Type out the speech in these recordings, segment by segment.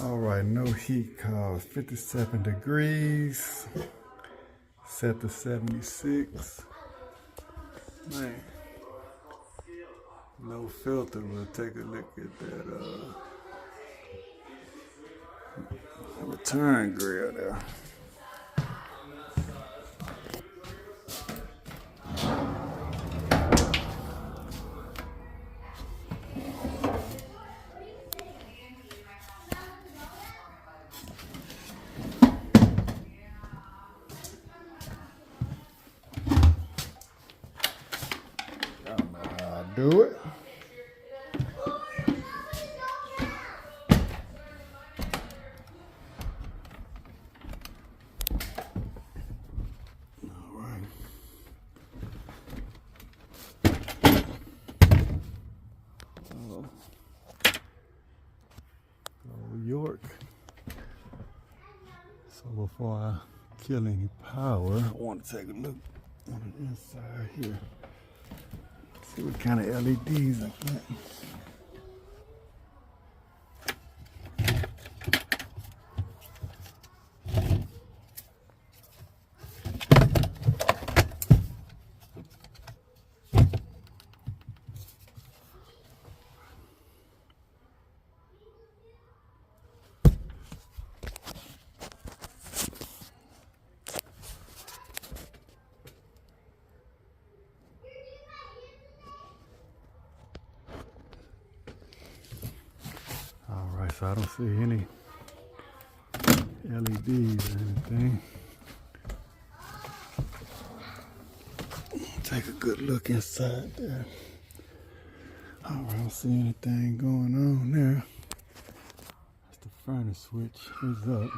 All right, no heat cause 57 degrees, set to 76. Man, no filter. We'll take a look at that return grill there. Do it. All right. New York. So before I kill any power, I want to take a look on the inside here. See what kind of LEDs I got. So I don't see any LEDs or anything. Take a good look inside there. All right, I don't see anything going on there. That's the furnace switch is up.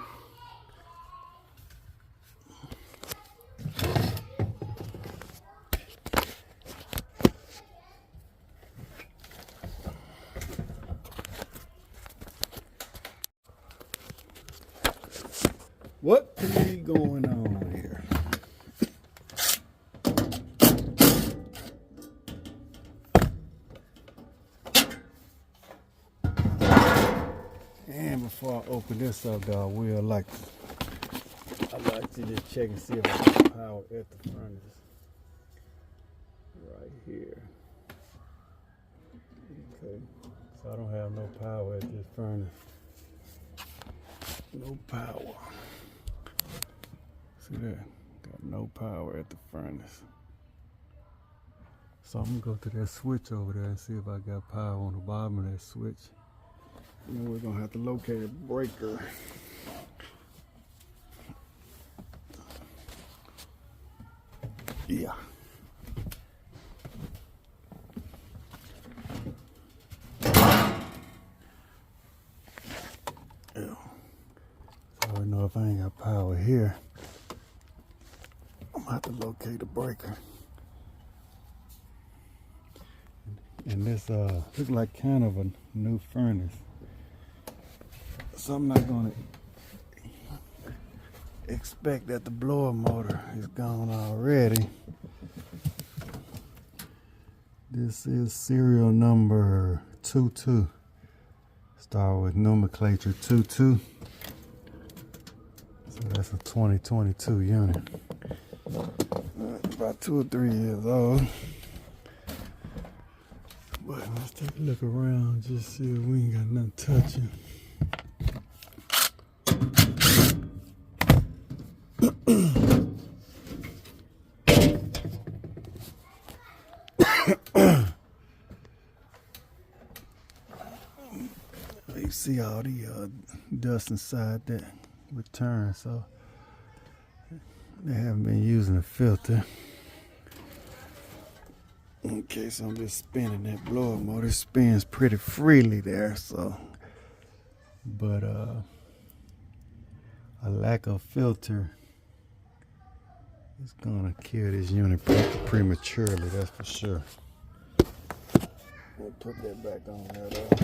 What is going on here? And before I open this up, though, I'd like to just check and see if I got power at the furnace. Right here. Okay. So I don't have no power at this furnace. No power. See that? Got no power at the furnace. So I'm gonna go to that switch over there and see if I got power on the bottom of that switch. And then we're gonna have to locate a breaker. Yeah. Yeah. So I know if I ain't got power here, I'm gonna have to locate a breaker. And this looks like kind of a new furnace. So I'm not gonna expect that the blower motor is gone already. This is serial number 22. Start with nomenclature 22. So that's a 2022 unit. About 2 or 3 years old. But let's take a look around, just see if we ain't got nothing touching. You see all the dust inside that return, so they haven't been using a filter. Okay, so I'm just spinning that blower motor. It spins pretty freely there, so. But a lack of filter is gonna kill this unit prematurely, that's for sure. We'll put that back on there though.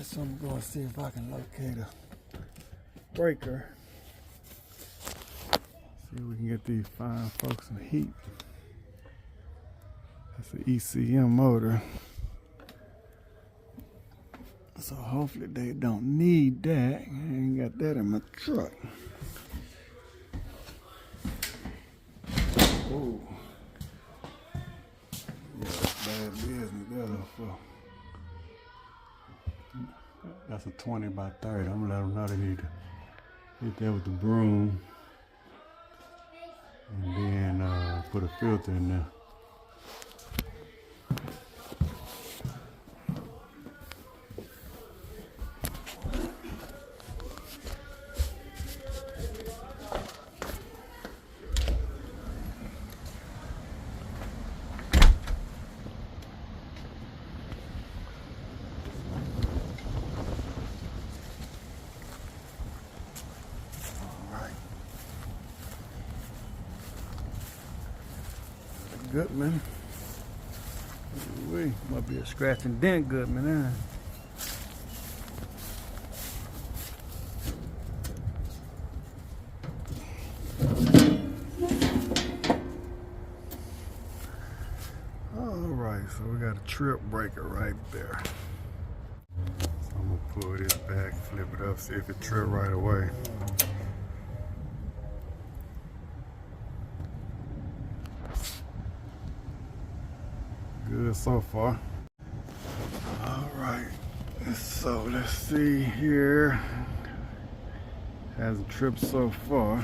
So I'm going to see if I can locate a breaker. See if we can get these fine folks some heat. That's an ECM motor. So hopefully they don't need that. I ain't got that in my truck. Oh. Yeah, that's bad business there though, for. That's a 20 by 30. I'm gonna let them know they need to hit that with the broom. And then put a filter in there. Goodman. We might be a scratch and dent Goodman, huh? Alright, so we got a trip breaker right there. So I'm gonna pull this back, flip it up, see if it trip right away. Good so far. All right, so let's see here. Hasn't tripped so far.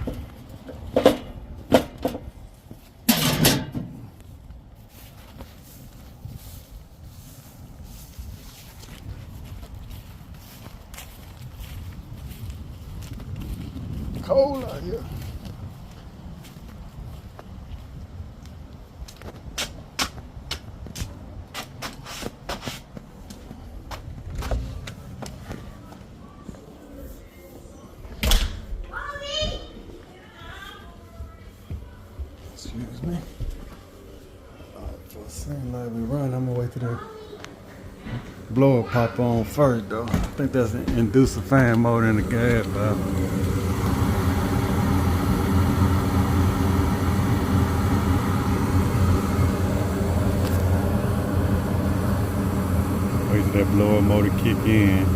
Cold out here. Excuse me. Alright, for the same like we run, I'm gonna wait till the blower pop on first though. I think that's an inducer fan motor in the gas valve. Wait till that blower motor kick in.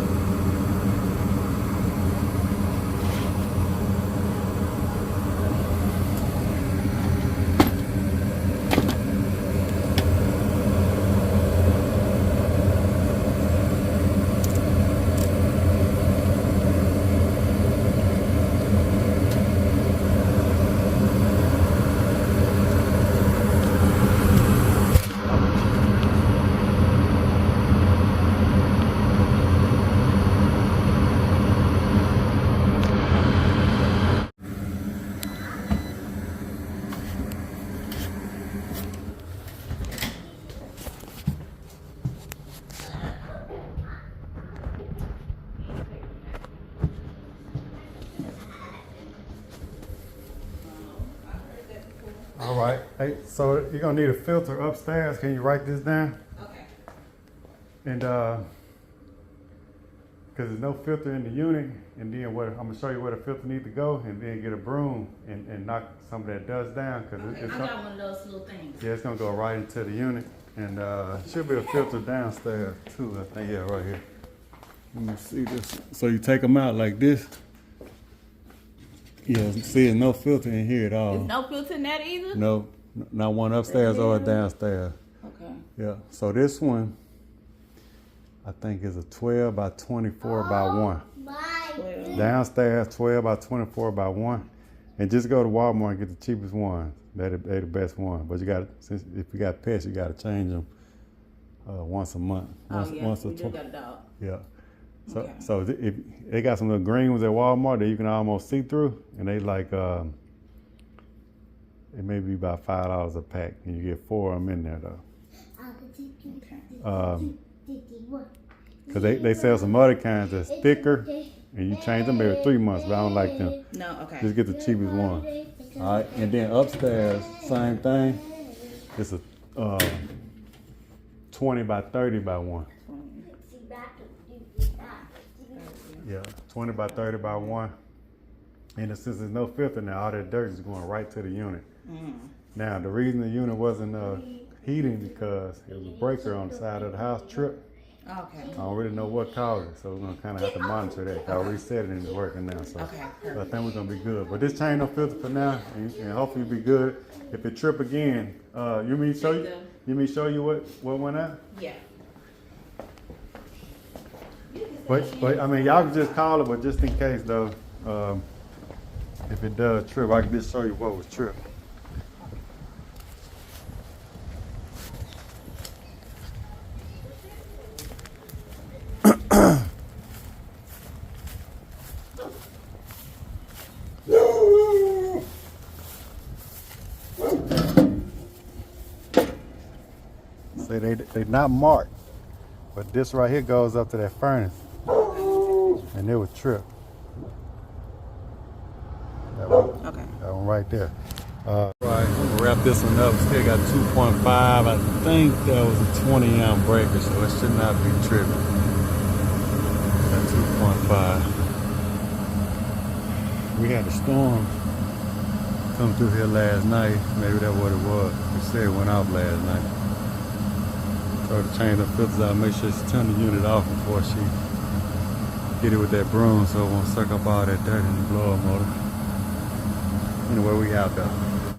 All right. Hey, so you're gonna need a filter upstairs. Can you write this down? Okay. And because there's no filter in the unit, and then I'm gonna show you where the filter needs to go, and then get a broom and knock some of that dust down. Cause okay. I got one of those little things. Yeah, it's gonna go right into the unit, and should be a filter downstairs too. I think right here. Let me see this. So you take them out like this. Yeah, see, there's no filter in here at all. There's no filter in that either? No, not one upstairs or downstairs. Okay. Yeah, so this one, I think is a 12 by 24 by 1. 12. Downstairs, 12 by 24 by 1. And just go to Walmart and get the cheapest one. They're the best one. But you got, since if you got pets, you got to change them once a month. Once we do got a dog. Yeah. So, Okay. so if they got some little green ones at Walmart that you can almost see through, and they like it may be about $5 a pack, and you get 4 of them in there though. Okay. Because they sell some other kinds that's thicker, and you change them every 3 months, but I don't like them. No, okay. Just get the cheapest one. All right, and then upstairs, same thing. It's a 20 by 30 by 1. Yeah, 20 by 30 by 1. And since there's no filter now, all that dirt is going right to the unit. Mm. Now, the reason the unit wasn't heating because it was a breaker on the side of the house tripped. Okay. I don't really know what caused it, so we're gonna kind of have to monitor that. I reset it and it's working now, so, Okay, so I perfect. think we're gonna be good. But this chain no filter for now, and hopefully it'll be good. If it trip again, you mean show you? You mean show you what went out? Yeah. But I mean, y'all can just call it, but just in case though, if it does trip, I can just show you what was tripped. See, they not marked, but this right here goes up to that furnace, and it was tripped. That one right there. Right, we'll wrap this one up. Still got 2.5. I think that was a 20 amp breaker, so it should not be tripping. Got 2.5. We had a storm come through here last night. Maybe that's what it was. They said it went off last night. So to change the filters out, make sure she turn the unit off before she hit it with that broom so it won't suck up all that dirt in the blower motor. Anyway, we out there.